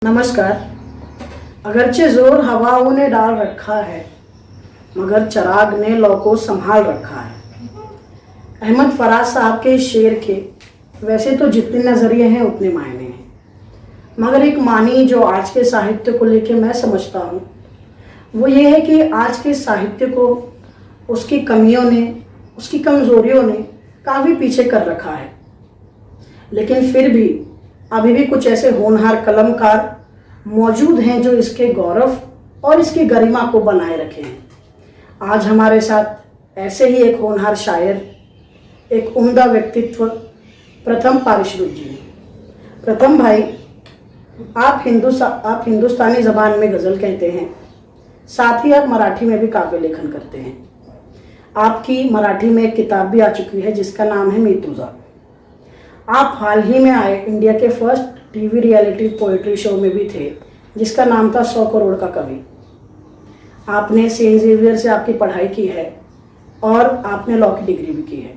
नमस्कार। अगरचे जोर हवाओं ने डाल रखा है, मगर चिराग ने लौ को संभाल रखा है। अहमद फराज साहब के शेर के वैसे तो जितने नज़रिए हैं उतने मायने हैं, मगर एक मानी जो आज के साहित्य को लेके मैं समझता हूँ वो ये है कि आज के साहित्य को उसकी कमियों ने, उसकी कमज़ोरियों ने काफ़ी पीछे कर रखा है। लेकिन फिर भी अभी भी कुछ ऐसे होनहार कलमकार मौजूद हैं जो इसके गौरव और इसकी गरिमा को बनाए रखे हैं। आज हमारे साथ ऐसे ही एक होनहार शायर, एक उम्दा व्यक्तित्व प्रथम पारिश्रुत जी हैं। प्रथम भाई, आप हिंदुस्तानी ज़बान में गज़ल कहते हैं, साथ ही आप मराठी में भी काव्य लेखन करते हैं। आपकी मराठी में एक किताब भी आ चुकी है जिसका नाम है मी तुझा। आप हाल ही में आए इंडिया के first TV reality poetry show में भी थे जिसका नाम था 100 करोड़ का कवि। आपने सेंट जेवियर से आपकी पढ़ाई की है और आपने लॉ की डिग्री भी की है।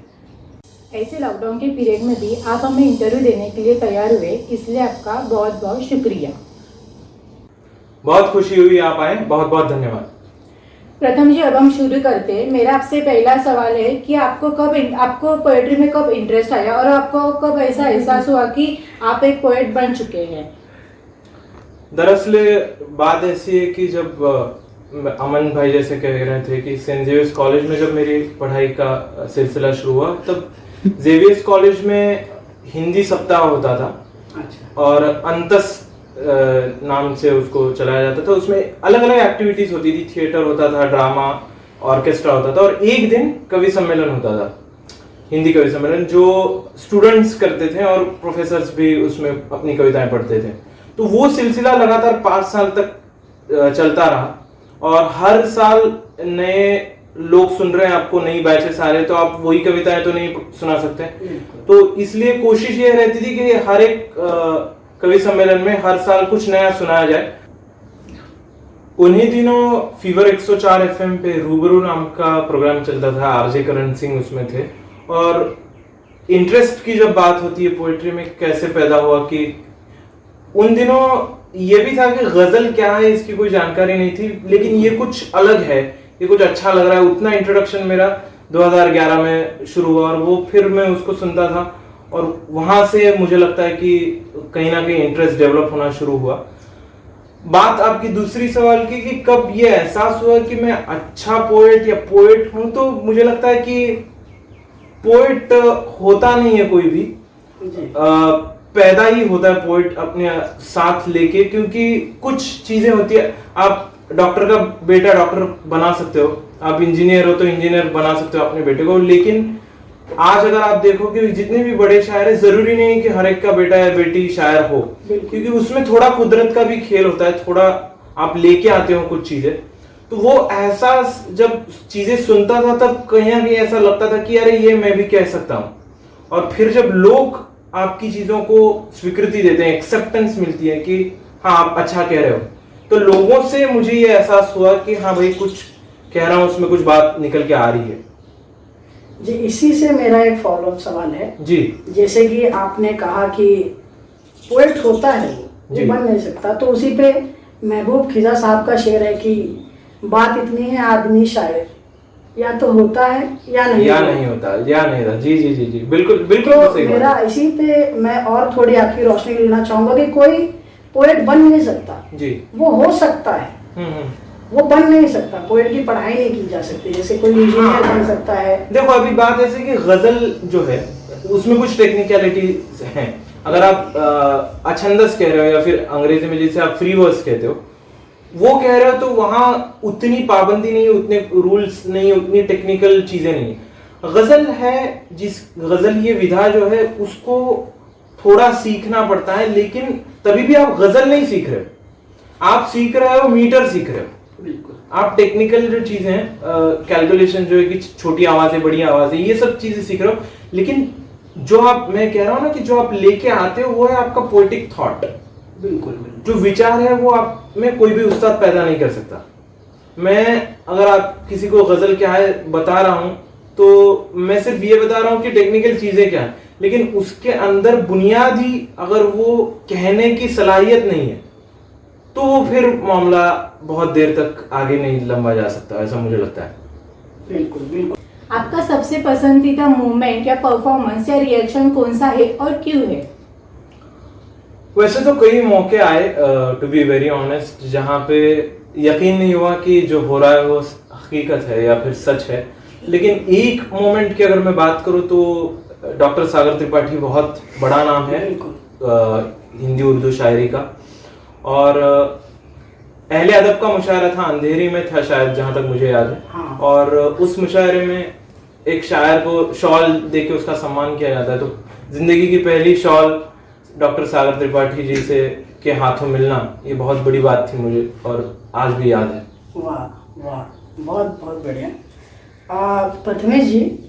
ऐसे लॉकडाउन के पीरियड में भी आप हमें इंटरव्यू देने के लिए तैयार हुए, इसलिए आपका बहुत बहुत शुक्रिया। बहुत खुशी हुई आप आए, बहुत बहुत धन्यवाद। प्रथम जी, अब हम शुरू करते हैं। मेरा आपसे पहला सवाल है कि आपको पोएट्री में कब इंटरेस्ट आया और आपको कब ऐसा एहसास हुआ कि आप एक पोएट बन चुके हैं? दरअसल बात ऐसी है कि जब अमन भाई जैसे कह रहे थे कि सेंट जेवियर्स कॉलेज में जब मेरी पढ़ाई का सिलसिला शुरू हुआ, तब जेवियर्स कॉलेज में हिंदी सप्ताह होता था और अंतस नाम से उसको चलाया जाता था। उसमें अलग अलग एक्टिविटीज होती थी, थिएटर होता था, ड्रामा, ऑर्केस्ट्रा होता था और एक दिन कवि सम्मेलन होता था, हिंदी कवि सम्मेलन, जो स्टूडेंट्स करते थे और प्रोफेसर्स भी उसमें अपनी कविताएं पढ़ते थे। तो वो सिलसिला लगातार 5 साल तक चलता रहा और हर साल नए लोग सुन रहे हैं, आपको नई बैचेस आ रहे हैं, तो आप वही कविताएं तो नहीं सुना सकते। तो इसलिए कोशिश ये रहती थी कि हर एक कवि सम्मेलन में हर साल कुछ नया सुनाया जाए। उन्हीं दिनों फीवर 104 एफएम पे रूबरू नाम का प्रोग्राम चलता था, आरजे करण सिंह उसमें थे। और इंटरेस्ट की जब बात होती है पोएट्री में कैसे पैदा हुआ, कि उन दिनों ये भी था कि गजल क्या है इसकी कोई जानकारी नहीं थी, लेकिन ये कुछ अलग है, ये कुछ अच्छा लग रहा है। उतना इंट्रोडक्शन मेरा 2011 में शुरू हुआ और वो फिर मैं उसको सुनता था और वहां से मुझे लगता है कि कहीं ना कहीं इंटरेस्ट डेवलप होना शुरू हुआ। बात आपकी दूसरी सवाल की कि कब ये एहसास हुआ कि मैं अच्छा पोएट या पोएट हूं, तो मुझे लगता है कि पोएट होता नहीं है कोई भी, पैदा ही होता है पोएट अपने साथ लेके। क्योंकि कुछ चीजें होती है, आप डॉक्टर का बेटा डॉक्टर बना सकते हो, आप इंजीनियर हो तो इंजीनियर बना सकते हो अपने बेटे को, लेकिन आज अगर आप देखो कि जितने भी बड़े शायर है, जरूरी नहीं कि हर एक का बेटा या बेटी शायर हो, क्योंकि उसमें थोड़ा कुदरत का भी खेल होता है, थोड़ा आप लेके आते हो कुछ चीजें। तो वो एहसास जब चीजें सुनता था तब कहीं ना कहीं ऐसा लगता था कि अरे ये मैं भी कह सकता हूँ। और फिर जब लोग आपकी चीजों को स्वीकृति देते हैं, एक्सेप्टेंस मिलती है कि हाँ आप अच्छा कह रहे हो, तो लोगों से मुझे ये एहसास हुआ कि हाँ भाई कुछ कह रहा हूँ, उसमें कुछ बात निकल के आ रही है। जी, इसी से मेरा एक फॉलोअप सवाल है जी। जैसे कि आपने कहा कि पोएट होता है वो बन नहीं सकता, तो उसी पे महबूब खिजा साहब का शेर है कि बात इतनी है आदमी शायर, या तो होता है या नहीं होता जी जी जी जी, बिल्कुल बिल्कुल। तो मेरा इसी पे मैं और थोड़ी आपकी रोशनी लेना चाहूंगा कि कोई पोएट बन नहीं सकता जी, वो हो सकता है, वो बन नहीं सकता। पोएट की पढ़ाई नहीं की जा सकती, जैसे कोई इंजीनियर बन सकता है। देखो अभी बात ऐसे कि गजल जो है उसमें कुछ टेक्निकलिटीज हैं। अगर आप अछंदस कह रहे हो या फिर अंग्रेजी में जिसे आप फ्री वर्स कहते हो, वो कह रहे हो, तो वहां उतनी पाबंदी नहीं है, उतने रूल्स नहीं है, उतनी टेक्निकल चीजें नहीं है। गजल है, जिस गजल ये विधा जो है उसको थोड़ा सीखना पड़ता है, लेकिन तभी भी आप गजल नहीं सीख रहे हो, आप सीख रहे हो मीटर सीख रहे हो। बिल्कुल, आप टेक्निकल जो चीजें हैं, कैलकुलेशन जो है कि छोटी आवाजें बड़ी आवाजें, ये सब चीजें सीख रहे हो, लेकिन जो मैं कह रहा हूं ना कि जो आप लेके आते हो वो है आपका पोएटिक थॉट। बिल्कुल, जो विचार है वो आप में कोई भी उस्ताद पैदा नहीं कर सकता। मैं अगर आप किसी को गजल क्या है बता रहा हूं, तो मैं सिर्फ ये बता रहा हूं कि टेक्निकल चीजें क्या है, लेकिन उसके अंदर बुनियादी अगर वो कहने की सलाहियत नहीं है तो वो फिर मामला बहुत देर तक आगे नहीं लंबा जा सकता, ऐसा मुझे लगता है। बिल्कुल बिल्कुल। आपका सबसे पसंदीदा मूवमेंट या परफॉर्मेंस या रिएक्शन कौन सा है और क्यों है? वैसे तो कई मौके आए, टू बी वेरी ऑनेस्ट, जहाँ पे यकीन नहीं हुआ कि जो हो रहा है वो हकीकत है या फिर सच है। लेकिन एक मोमेंट की अगर मैं बात करूँ तो डॉक्टर सागर त्रिपाठी बहुत बड़ा नाम है हिंदी उर्दू शायरी का, और अहले अदब का मुशायरा था, अंधेरी में था शायद जहाँ तक मुझे याद है। हाँ। और उस मुशायरे में एक शायर को शॉल देके उसका सम्मान किया जाता है। तो जिंदगी की पहली शॉल डॉक्टर सागर त्रिपाठी जी से के हाथों मिलना, ये बहुत बड़ी बात थी मुझे और आज भी याद है। वाह वाह, बहुत बहुत बढ़िया। प्रथमेश जी,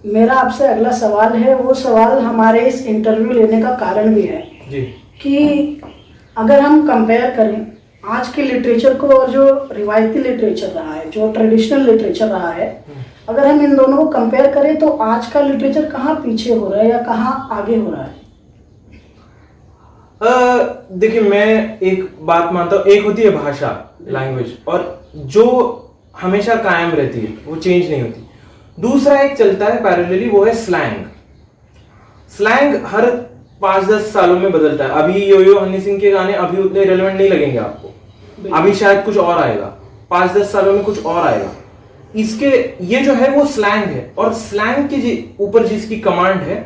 मेरा आपसे अगला सवाल है, वो सवाल हमारे इस इंटरव्यू लेने का कारण भी है जी। कि अगर हम कंपेयर करें आज के लिटरेचर को और जो रिवायती लिटरेचर रहा है, जो ट्रेडिशनल लिटरेचर रहा है, अगर हम इन दोनों को कंपेयर करें तो आज का लिटरेचर कहाँ पीछे हो रहा है या कहाँ आगे हो रहा है? देखिए, मैं एक बात मानता हूँ, एक होती है भाषा, लैंग्वेज, और जो हमेशा कायम रहती है, वो चेंज नहीं होती। दूसरा एक चलता है पैरेलली, वो है स्लैंग। स्लैंग हर 5-10 सालों में बदलता है। अभी यो हनी सिंह के गाने अभी उतने रेलेवेंट नहीं लगेंगे आपको, अभी शायद कुछ और आएगा, 5-10 सालों में कुछ और आएगा। इसके ये जो है वो स्लैंग है, और स्लैंग के ऊपर जिसकी कमांड है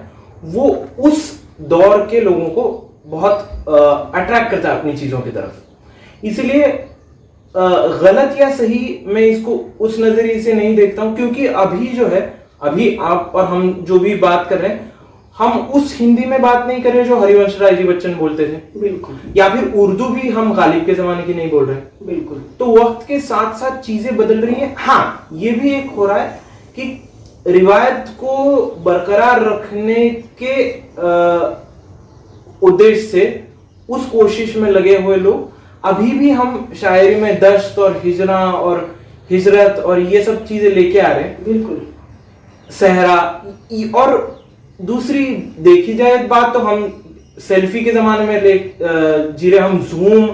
वो उस दौर के लोगों को बहुत अट्रैक्ट करता है अपनी चीजों की तरफ। इसलिए गलत या सही मैं इसको उस नजरिए से नहीं देखता हूं, क्योंकि अभी जो है, अभी आप और हम जो भी बात कर रहे हैं, हम उस हिंदी में बात नहीं कर रहे जो हरिवंश राय जी बच्चन बोलते थे। बिल्कुल। या फिर उर्दू भी हम गालिब के जमाने की नहीं बोल रहे। बिल्कुल। तो वक्त के साथ साथ चीजें बदल रही हैं। हाँ, ये भी एक हो रहा है कि रिवायत को बरकरार रखने के उद्देश्य से उस कोशिश में लगे हुए लोग अभी भी हम शायरी में दश्त और हिजरा और हिजरत और ये सब चीजें लेके आ रहे हैं। बिल्कुल। सहरा, और दूसरी देखी जाए बात तो हम सेल्फी के जमाने में जी रहे, हम जूम,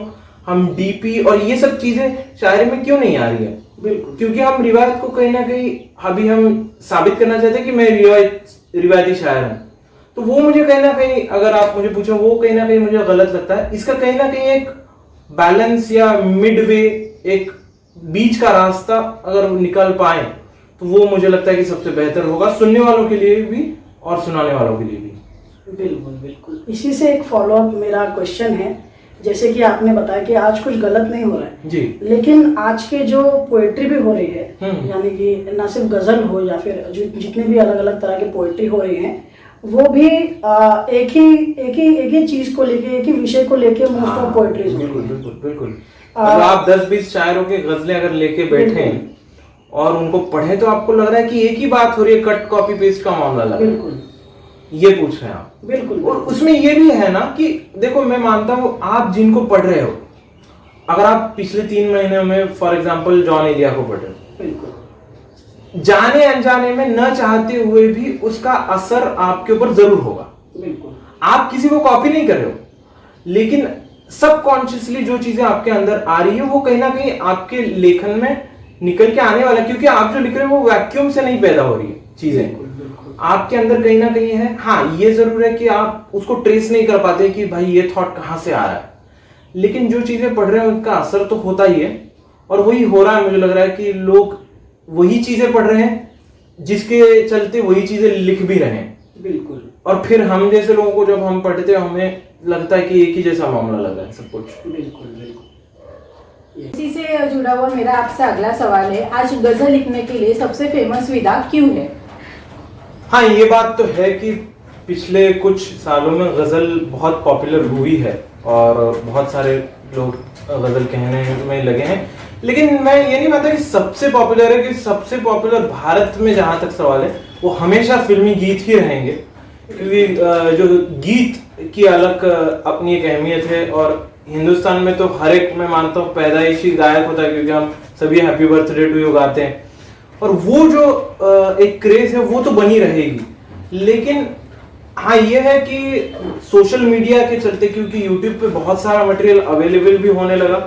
हम डीपी और ये सब चीजें शायरी में क्यों नहीं आ रही है? बिल्कुल। क्योंकि हम रिवायत को कहीं ना कहीं अभी हम साबित करना चाहते हैं कि मैं रिवायती शायर हूं। तो वो मुझे कहीं ना कहीं, अगर आप मुझे पूछो, वो कहीं ना कहीं मुझे गलत लगता है। इसका कहीं ना कहीं एक बैलेंस या मिड वे, एक बीच का रास्ता अगर निकल पाए तो वो मुझे लगता है कि सबसे बेहतर होगा, सुनने वालों के लिए भी और सुनाने वालों के लिए भी। बिल्कुल बिल्कुल। इसी से एक फॉलोअप मेरा क्वेश्चन है, जैसे कि आपने बताया कि आज कुछ गलत नहीं हो रहा है जी, लेकिन आज के जो पोएट्री भी हो रही है, यानी कि ना सिर्फ गजल हो या फिर जितने भी अलग अलग तरह की पोएट्री हो रही हैं, वो भी एक ही चीज को लेके, एक ही विषय को लेके मोस्ट ऑफ पोएट्रीज हो रही बिल्कुल है। बिल्कुल बिल्कुल। अगर आप 10-20 शायरों की गजलें अगर लेके बैठे और उनको पढ़े तो आपको लग रहा है कि एक ही बात हो रही है, कट कॉपी पेस्ट का मामला लग रहा है। बिल्कुल, ये पूछ रहे हैं आप। बिल्कुल। और उसमें ये भी है ना कि देखो, मैं मानता हूँ आप जिनको पढ़ रहे हो, अगर आप पिछले 3 महीने में फॉर एग्जांपल जॉन एलिया को पढ़ रहे हो, बिल्कुल, जाने अनजाने में न चाहते हुए भी उसका असर आपके ऊपर जरूर होगा। बिल्कुल। आप किसी को कॉपी नहीं कर रहे हो, लेकिन सबकॉन्शियसली जो चीजें आपके अंदर आ रही है वो कहीं ना कहीं आपके लेखन में निकल के आने वाला है, क्योंकि आप जो लिख रहे हो वो वैक्यूम से नहीं पैदा हो रही है चीजें, आपके अंदर कहीं ना कहीं है। हाँ, ये जरूर है कि आप उसको ट्रेस नहीं कर पाते कि भाई ये थॉट कहाँ से आ रहा है, लेकिन जो चीजें पढ़ रहे हैं उनका असर तो होता ही है, और वही हो रहा है। मुझे लग रहा है कि लोग वही चीजें पढ़ रहे हैं जिसके चलते वही चीजें लिख भी रहे हैं। बिल्कुल। और फिर हम जैसे लोगों को जब हम पढ़ते हैं हमें लगता है कि एक ही जैसा मामला लग रहा है सब कुछ। बिल्कुल बिल्कुल। इसी से जुड़ा हुआ मेरा आपसे अगला सवाल है, आज गजल लिखने के लिए सबसे फेमस विधा क्यों है? हाँ, ये बात तो है कि पिछले कुछ सालों में गजल बहुत पॉपुलर हुई है और बहुत सारे लोग गजल कहने में लगे हैं, लेकिन मैं ये नहीं मानता कि सबसे पॉपुलर है। कि सबसे पॉपुलर भारत में जहां तक सवाल है वो हमेशा फिल्मी गीत ही रहेंगे, क्योंकि जो गीत की अलग अपनी एक अहमियत है, और हिंदुस्तान में तो हर एक, मैं मानता हूँ, पैदाइशी गायक होता है, क्योंकि हम सभी हैप्पी बर्थडे टू यू गाते हैं, और वो जो एक क्रेज है वो तो बनी रहेगी। लेकिन हाँ ये है कि सोशल मीडिया के चलते, क्योंकि यूट्यूब पे बहुत सारा मटेरियल अवेलेबल भी होने लगा,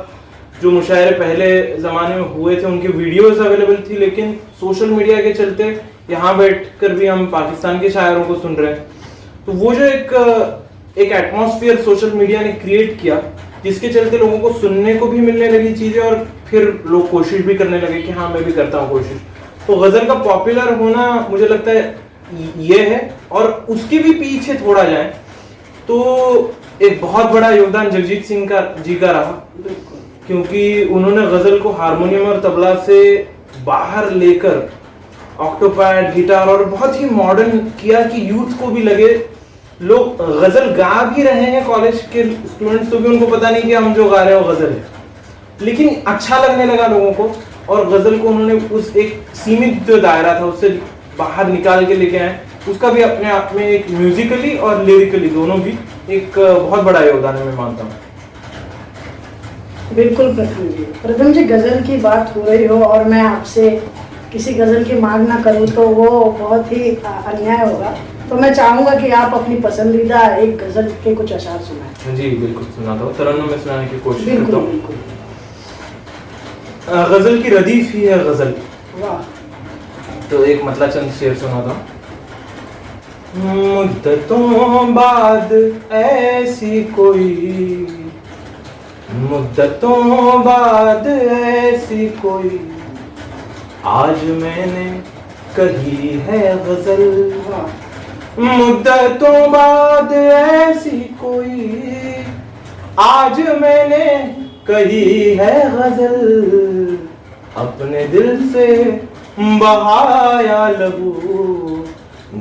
जो मुशायरे पहले ज़माने में हुए थे उनकी वीडियोस अवेलेबल थी, लेकिन सोशल मीडिया के चलते यहाँ बैठकर भी हम पाकिस्तान के शायरों को सुन रहे हैं। तो वो जो एक एटमॉस्फेयर सोशल मीडिया ने क्रिएट किया, जिसके चलते लोगों को सुनने को भी मिलने लगी चीज़ें और फिर लोग कोशिश भी करने लगे कि हाँ मैं भी करता हूँ कोशिश। तो गज़ल का पॉपुलर होना मुझे लगता है ये है। और उसके भी पीछे थोड़ा जाए तो एक बहुत बड़ा योगदान जगजीत सिंह जी का रहा, क्योंकि उन्होंने गज़ल को हारमोनियम और तबला से बाहर लेकर ऑक्टोपैड, गिटार और बहुत ही मॉडर्न किया कि यूथ को भी लगे लोग गज़ल गा भी रहे हैं, कॉलेज के स्टूडेंट्स तो भी उनको पता नहीं कि हम जो गा रहे हैं वो गज़ल है, लेकिन अच्छा लगने लगा लोगों को। और गज़ल को उन्होंने उस एक सीमित जो दायरा था उससे बाहर निकाल के लेके आए। उसका भी अपने आप में एक म्यूजिकली और लिरिकली दोनों भी एक बहुत बड़ा योगदान है, मैं मानता हूँ। बिल्कुल प्रथम जी गज़ल की बात हो रही हो और मैं आपसे किसी गज़ल की मांग ना करूँ तो वो बहुत ही अन्याय होगा। तो मैं चाहूँगा कि आप अपनी पसंदीदा एक गज़ल के कुछ अशार सुनाएं। जी बिल्कुल सुनाता हूँ, तरन्नुम में सुनाने की कोशिश करता बिल्कुल हूँ। बिल्कुल। गज़ल की रदीफ ही है गज़ल। वाह। तो एक मतलब चंद शेर सुनाता हूँ। मुद्दतों बाद ऐसी कोई, मुद्दतों बाद ऐसी कोई आज मैंने कही है गज़ल। मुद्दतों बाद ऐसी कोई आज मैंने कही है गज़ल, अपने दिल से बहाया लबू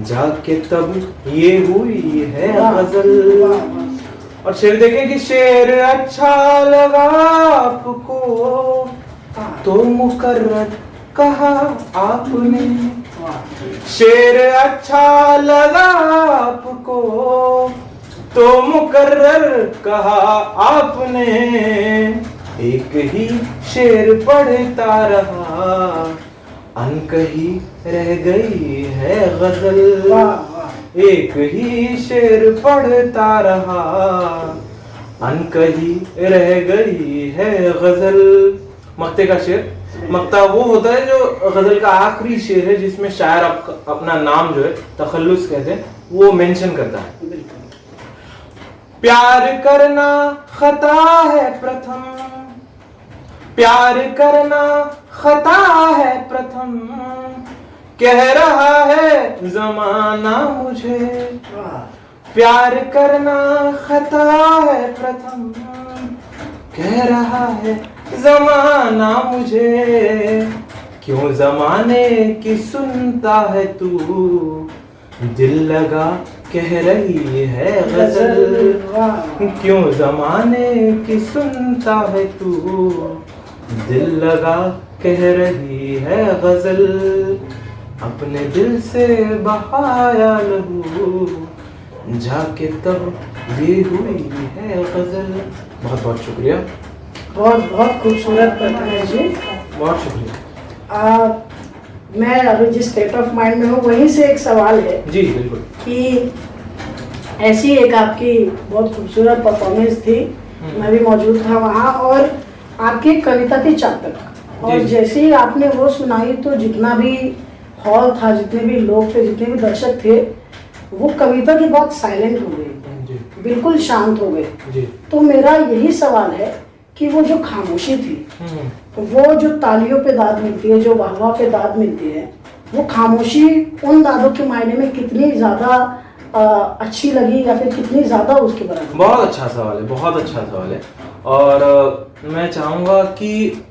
जाके तब ये हुई है गज़ल। और शेर देखें कि शेर अच्छा लगा आपको तो मुकर्रर कहा आपने, शेर अच्छा लगा आपको तो मुकर्रर कहा आपने, एक ही शेर पढ़ता रहा अनकही रह गई है गज़ल। एक ही शेर पढ़ता रहा अनकही रह गई है गज़ल। मक्ते का शेर, मक्ता वो होता है जो गज़ल का आखिरी शेर है जिसमें शायर अपना नाम जो है तखल्लुस कहते हैं वो मेंशन करता है। प्यार करना खता है प्रथम, प्यार करना खता है प्रथम, कह रहा है ज़माना मुझे। प्यार करना खता है प्रथम, कह रहा है ज़माना मुझे, क्यों ज़माने की सुनता है तू, दिल लगा कह रही है गज़ल। क्यों ज़माने की सुनता है तू, दिल लगा कह रही है गज़ल, अपने दिल से बहाया लहू जाके तब ये हुई है गज़ल। बहुत बहुत शुक्रिया। बहुत बहुत खूबसूरत प्रथम जी, बहुत शुक्रिया। मैं अभी जिस स्टेट ऑफ माइंड में हूँ वहीं से एक सवाल है जी बिल्कुल। कि ऐसी एक आपकी बहुत खूबसूरत परफॉर्मेंस थी, मैं भी मौजूद था वहाँ, और आपकी एक कविता थी चातक, और जैसे ही आपने वो सुनाई तो जितना भी हॉल था, जितने भी लोग थे, जितने भी दर्शक थे, वो कविता की बहुत साइलेंट हो गए, बिल्कुल शांत हो गए। तो मेरा यही सवाल है कि वो जो खामोशी थी, वो जो तालियों पे दाद मिलती है, जो वाहवाह पे दाद मिलती है, वो खामोशी उन दादों के मायने में कितनी ज़्यादा अच्छी लगी या फिर कितनी ज़्यादा उसके बराबर? बहुत अच्छा सवाल है, बहुत अच्छा सवाल है। और मैं चाहूँगा कि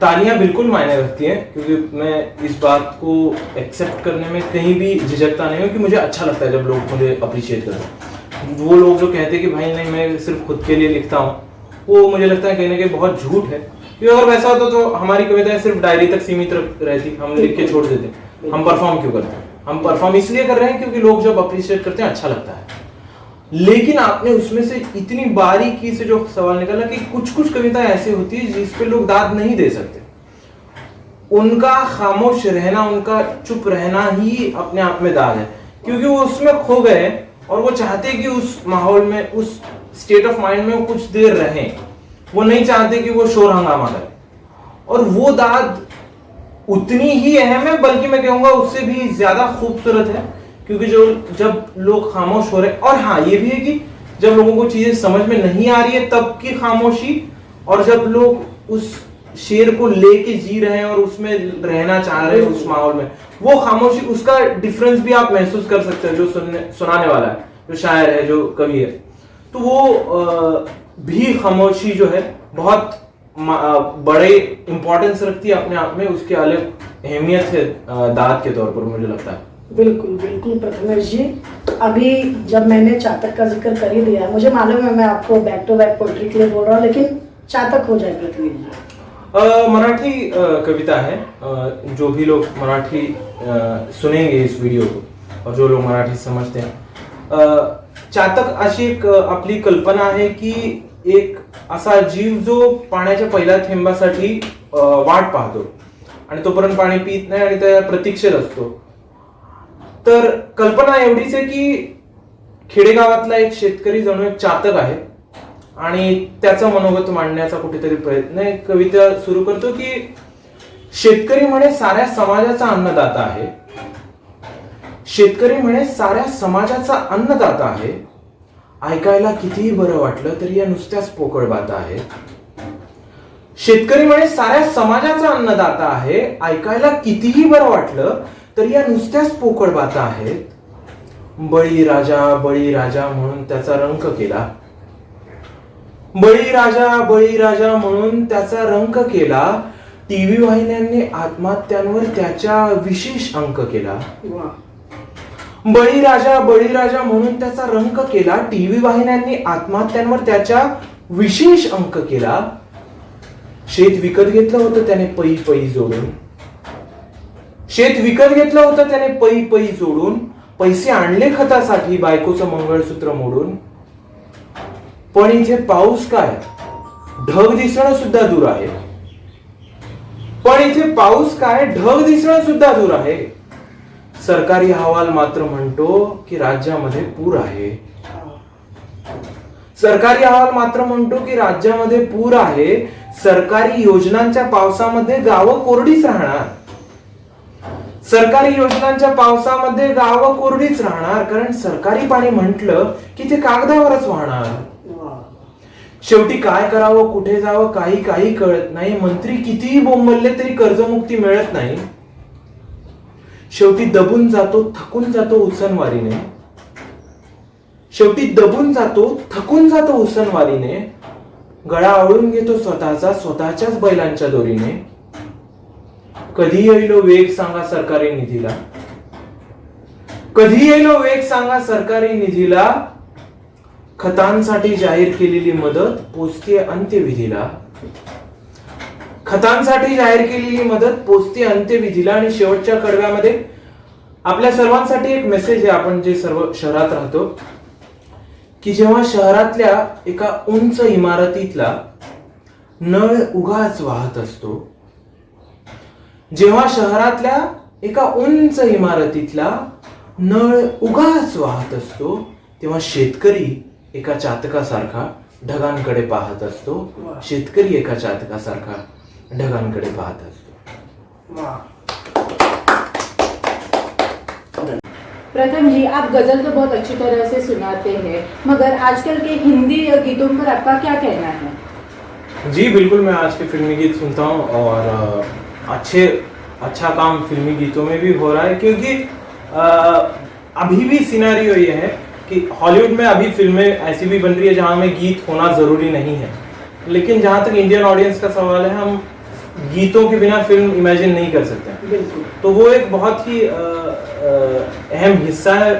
तालियां बिल्कुल मायने रखती हैं, क्योंकि मैं इस बात को एक्सेप्ट करने में कहीं भी झिझकता नहीं हूँ कि मुझे अच्छा लगता है जब लोग मुझे अप्रिशिएट करते। वो लोग जो कहते हैं कि भाई नहीं मैं सिर्फ खुद के लिए लिखता हूँ, वो मुझे लगता है कहीं ना कहीं बहुत झूठ है। क्योंकि अगर वैसा होता तो हमारी कविताएं सिर्फ डायरी तक सीमित रहती, हम लिख के छोड़ देते। हम परफॉर्म क्यों करते हैं? हम परफॉर्म इसलिए कर रहे हैं क्योंकि लोग जब अप्रिशिएट करते हैं अच्छा लगता है। लेकिन आपने उसमें से इतनी बारीकी से जो सवाल निकाला कि कुछ कुछ कविताएं ऐसी होती है जिस पे लोग दाद नहीं दे सकते, उनका खामोश रहना, उनका चुप रहना ही अपने आप में दाद है, क्योंकि वो उसमें खो गए और वो चाहते कि उस माहौल में, उस स्टेट ऑफ माइंड में वो कुछ देर रहें। वो नहीं चाहते कि वो शोर हंगामा करे। और वो दाद उतनी ही अहम है, बल्कि मैं कहूंगा उससे भी ज्यादा खूबसूरत है, क्योंकि जब लोग खामोश हो रहे हैं, और हाँ ये भी है कि जब लोगों को चीजें समझ में नहीं आ रही है तब की खामोशी, और जब लोग उस शेर को लेके जी रहे हैं और उसमें रहना चाह रहे हैं उस माहौल में, वो खामोशी, उसका डिफरेंस भी आप महसूस कर सकते हैं। जो सुनाने वाला है, जो शायर है, जो कवि है, तो वो भी खामोशी जो है बहुत बड़े इंपॉर्टेंस रखती है अपने आप में, उसके अलग अहमियत है दाद के तौर पर, मुझे लगता है। बिल्कुल बिल्कुल प्रथमेश जी, अभी जब मैंने चातक का जिक्र कर ही दिया, मुझे मालूम है मैं आपको बैक टू बैक पोएट्री के लिए बोल रहा हूँ, लेकिन चातक हो जाए प्रथमेश जी। मराठी कविता है। जो भी लोग मराठी सुनेंगे इस वीडियो को, और जो लोग मराठी समझते हैं, चातक अशी एक आपली कल्पना आहे की एक असा जीव जो पाण्याच्या पहिल्या थेंबासाठी वाट पाहतो आणि तोपर्यंत पाणी पित नाही आणि त्या प्रतीक्षेत असतो। तर कल्पना एवढीच आहे की खेडेगावातला एक शेतकरी जणू एक चातक आहे आणि त्याचं मनोगत मांडण्याचा कुठेतरी प्रयत्न आहे। कविता सुरू करतो की शेतकरी म्हणे साऱ्या समाजाचा अन्नदाता आहे, शेतकरी म्हणे साऱ्या समाजाचा अन्नदाता आहे, ऐकायला कितीही बरं वाटलं तरी या नुसत्याच पोकळ बाता आहेत। शेतकरी म्हणे साऱ्या समाजाचा अन्नदाता आहे, ऐकायला कितीही बरं वाटलं तरी या नुसत्याच पोकळ बाता आहेत। बळीराजा म्हणून त्याचा रंक केला, बळीराजा म्हणून त्याचा रंक केला, टीव्ही वाहिन्यांनी आत्महत्यांवर त्याच्या विशेष अंक केला। बळीराजा म्हणून त्याचा रंक केला, टीव्ही वाहिन्यांनी आत्महत्यांवर त्याच्या विशेष अंक केला। शेत विकत घेतलं होतं त्याने पै जोडून, शेत विकत घेतलं होतं त्याने पै जोडून, पैसे आणले खतासाठी बायकोचं मंगळसूत्र मोडून। पण इथे पाऊस काय, ढग दिसणं सुद्धा दूर आहे, पण इथे पाऊस काय, ढग दिसणं सुद्धा दूर आहे। सरकारी अहवाल मात्र म्हणतो की राज्यामध्ये पूर आहे, सरकारी अहवाल मात्र म्हणतो की राज्यामध्ये पूर आहे। सरकारी योजनांच्या पावसामध्ये गावं कोरडीच राहणार, सरकारी योजनांच्या पावसामध्ये गावं कोरडीच राहणार, कारण सरकारी पाणी म्हटलं की ते कागदावरच वाहणार। शेवटी काय करावं, कुठे जावं काही कळत नाही, मंत्री कितीही बोंबलले तरी कर्जमुक्ती मिळत नाही। शेवटी दबून जातो, थकून जातो उसनवारीने, शेवटी दबून जातो, थकून जातो उसनवारीने, गळा आवळून घेतो स्वतःच्याच बैलांच्या दोरीने। कधी येईलो वेग सांगा सरकारी निधीला, कधी येईलो वेग सांगा सरकारी निधीला, खतांसाठी जाहीर केलेली मदत पोचते अंत्यविधीला, खतांसाठी जाहीर केलेली मदत पोचते अंत्यविधीला। आणि शेवटच्या कडव्यामध्ये आपल्या सर्वांसाठी एक मेसेज आहे, आपण जे सर्व शहरात राहतो, की जेव्हा शहरातल्या एका उंच इमारतीतला नळ उगाच वाहत असतो, जेव्हा शहरातल्या एका उंच इमारतीतला नळ उगाच वाहत असतो, तेव्हा शेतकरी एका चातकासारखा ढगांकडे पाहत असतो, शेतकरी एका चातकासारखा ढगांकडे पाहत असतो। प्रथम जी, आप गजल तो बहुत अच्छी तरह से सुनाते हैं, मगर आजकल के हिंदी गीतों पर आपका क्या कहना है? जी बिल्कुल, मैं आज के फिल्मी गीत सुनता हूँ और अच्छा काम फिल्मी गीतों में भी हो रहा है, क्योंकि अभी भी सिनेरियो ये है कि हॉलीवुड में अभी फिल्में ऐसी भी बन रही है जहाँ में गीत होना जरूरी नहीं है, लेकिन जहाँ तक इंडियन ऑडियंस का सवाल है, हम गीतों के बिना फिल्म इमेजिन नहीं कर सकते। बिल्कुल। तो वो एक बहुत ही अहम हिस्सा है,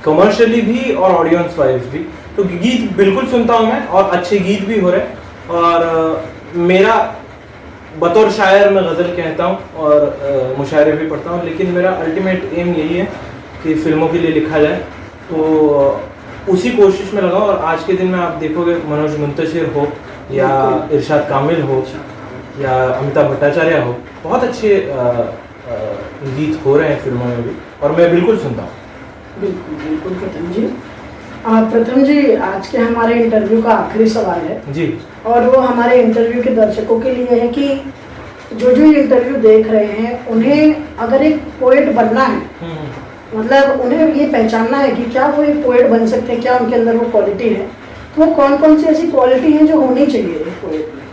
कमर्शियली भी और ऑडियंस वाइज भी। तो गीत बिल्कुल सुनता हूँ मैं, और अच्छे गीत भी हो रहे हैं। और मेरा बतौर शायर मैं गज़ल कहता हूँ और मुशायरे भी पढ़ता हूँ, लेकिन मेरा अल्टीमेट एम यही है कि फिल्मों के लिए लिखा जाए, तो उसी कोशिश में लगा। और आज के दिन में आप देखोगे मनोज मुंतशिर हो या इरशाद कामिल हो या अमिताभ भट्टाचार्य हो, बहुत अच्छे गीत हो रहे हैं फिल्मों में भी, और मैं बिल्कुल सुनता हूँ। बिल्कुल बिल्कुल प्रथम जी। प्रथम जी, आज के हमारे इंटरव्यू का आखिरी सवाल है जी। और वो हमारे इंटरव्यू के दर्शकों के लिए है कि जो जो इंटरव्यू देख रहे हैं उन्हें अगर एक पोएट बनना है, मतलब उन्हें ये पहचानना है कि क्या वो एक पोएट बन सकते हैं, क्या उनके अंदर वो क्वालिटी है, तो वो कौन कौन सी ऐसी क्वालिटी है जो होनी चाहिए एक पोएट में?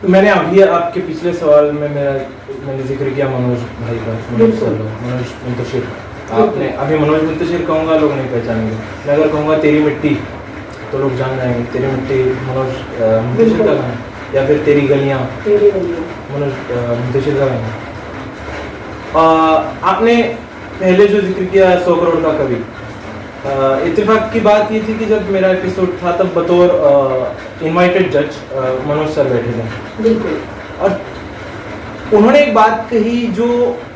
मैंने अभी आपके पिछले सवाल में मैंने जिक्र किया मनोज भाई का, मनोज मुंतशिर। आपने अभी मनोज मुंतशिर कहूँगा लोग नहीं पहचानेंगे, मैं अगर कहूँगा तेरी मिट्टी तो लोग जान जाएंगे तेरी मिट्टी मनोज मुंतशिर का गाना, या फिर तेरी गलियाँ मनोज मुंतशिर का गाना। आपने पहले जो जिक्र किया 100 करोड़ का कवि, इत्तेफाक की बात ये थी कि जब मेरा एपिसोड था तब बतौर इनवाइटेड जज मनोज सर बैठे थे। बिल्कुल। और उन्होंने एक बात कही जो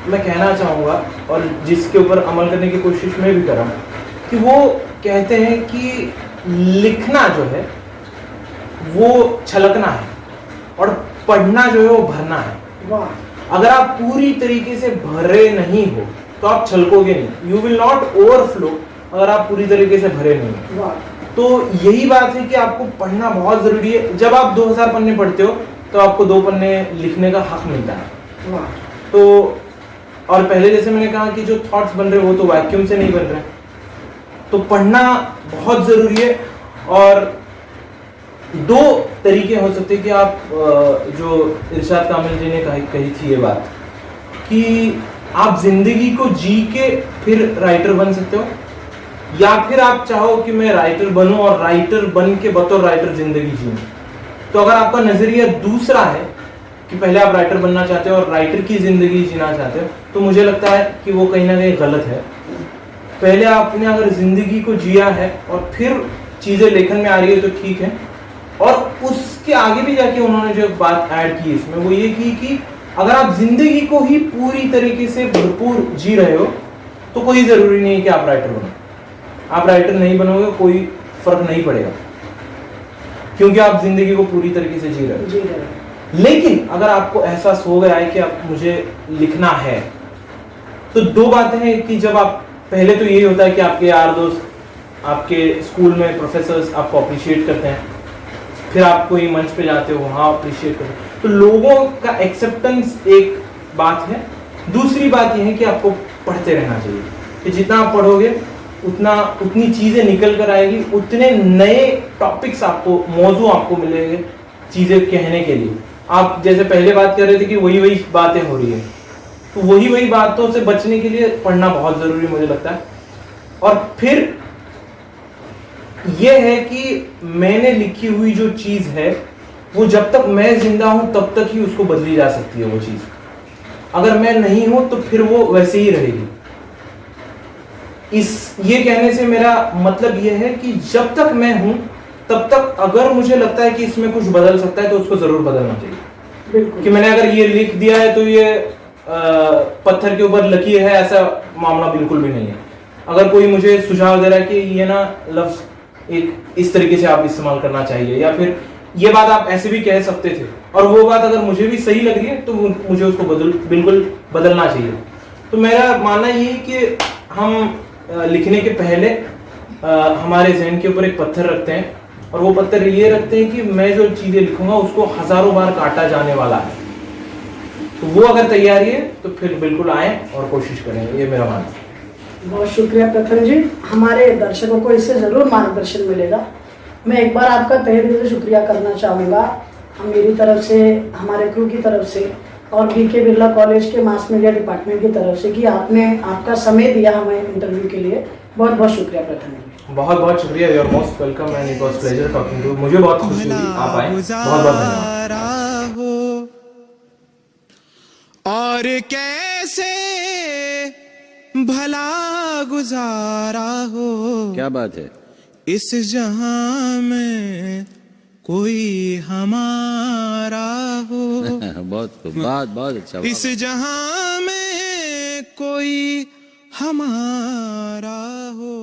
मैं कहना चाहूँगा और जिसके ऊपर अमल करने की कोशिश मैं भी कर रहा हूँ, कि वो कहते हैं कि लिखना जो है वो छलकना है और पढ़ना जो है वो भरना है। वाह। अगर आप पूरी तरीके से भरे नहीं हो तो आप छलकोगे नहीं, यू विल नॉट ओवरफ्लो अगर आप पूरी तरीके से भरे नहीं हो। तो यही बात है कि आपको पढ़ना बहुत जरूरी है। जब आप 2000 पन्ने पढ़ते हो तो आपको 2 पन्ने लिखने का हक मिलता है। तो और पहले जैसे मैंने कहा कि जो थॉट्स बन रहे वो तो वैक्यूम से नहीं बन रहे, तो पढ़ना बहुत जरूरी है। और 2 तरीके हो सकते हैं कि आप जो इरशाद कामिल जी ने कही थी ये बात, कि आप जिंदगी को जी के फिर राइटर बन सकते हो, या फिर आप चाहो कि मैं राइटर बनूं और राइटर बन के बतौर राइटर जिंदगी जीऊं। तो अगर आपका नजरिया दूसरा है कि पहले आप राइटर बनना चाहते हो और राइटर की जिंदगी जीना चाहते हो, तो मुझे लगता है कि वो कहीं ना कहीं गलत है। पहले आपने अगर जिंदगी को जिया है और फिर चीजें लेखन में आ रही है तो ठीक है। और उसके आगे भी जाके उन्होंने जो बात ऐड की इसमें वो ये की कि अगर आप जिंदगी को ही पूरी तरीके से भरपूर जी रहे हो तो कोई जरूरी नहीं है कि आप राइटर बनो। आप राइटर नहीं बनोगे कोई फर्क नहीं पड़ेगा, क्योंकि आप जिंदगी को पूरी तरीके से जी रहे हो। लेकिन अगर आपको एहसास हो गया है कि आप मुझे लिखना है, तो 2 बातें हैं कि जब आप पहले तो यही होता है कि आपके यार दोस्त, आपके स्कूल में प्रोफेसर्स आपको अप्रिशिएट करते हैं, फिर आप कोई मंच पे जाते हो वहाँ अप्रिशिएट करते हैं, तो लोगों का एक्सेप्टेंस एक बात है। दूसरी बात यह है कि आपको पढ़ते रहना चाहिए, कि जितना आप पढ़ोगे उतनी चीज़ें निकल कर आएगी, उतने नए टॉपिक्स आपको, मौजू आपको मिलेंगे चीज़ें कहने के लिए। आप जैसे पहले बात कर रहे थे कि वही बातें हो रही है, तो वही बातों से बचने के लिए पढ़ना बहुत ज़रूरी मुझे लगता है। और फिर यह है कि मैंने लिखी हुई जो चीज़ है वो जब तक मैं जिंदा हूं तब तक ही उसको बदली जा सकती है वो चीज़। अगर मैं नहीं हूं तो फिर वो वैसे ही रहेगी। ये कहने से मेरा मतलब ये है कि जब तक मैं हूं तब तक अगर मुझे लगता है कि इसमें कुछ बदल सकता है तो उसको जरूर बदलना चाहिए। कि मैंने अगर ये लिख दिया है तो ये पत्थर के ऊपर लकीर है, ऐसा मामला बिल्कुल भी नहीं है। अगर कोई मुझे सुझाव दे रहा है कि ये ना लफ्ज एक इस तरीके से आप इस्तेमाल करना चाहिए, या फिर ये बात आप ऐसे भी कह सकते थे, और वो बात अगर मुझे भी सही लग रही है तो मुझे उसको बिल्कुल बदलना चाहिए। तो मेरा मानना ये है कि हम लिखने के पहले हमारे जहन के ऊपर एक पत्थर रखते हैं, और वो पत्थर ये रखते हैं कि मैं जो चीज़ें लिखूंगा उसको हजारों बार काटा जाने वाला है। तो वो अगर तैयारी है तो फिर बिल्कुल आए और कोशिश करें, ये मेरा मानना है। बहुत शुक्रिया प्रथम जी, हमारे दर्शकों को इससे ज़रूर मार्गदर्शन मिलेगा। मैं एक बार आपका तहे दिल से शुक्रिया करना चाहूँगा, मेरी तरफ से, हमारे क्रू की तरफ से और बीके बिरला कॉलेज के मास मीडिया डिपार्टमेंट की तरफ से कि आपने आपका समय दिया हमें इंटरव्यू के लिए। बहुत बहुत शुक्रिया प्रथम जी। बहुत बहुत शुक्रिया, you are most welcome and it was pleasure talking to. मुझे बहुत खुशी हुई आप आए, बहुत बहुत धन्यवाद। और कैसे भला गुजारा हो, क्या बात है, इस जहां में कोई हमारा हो। बहुत अच्छा। इस जहां में कोई हमारा हो।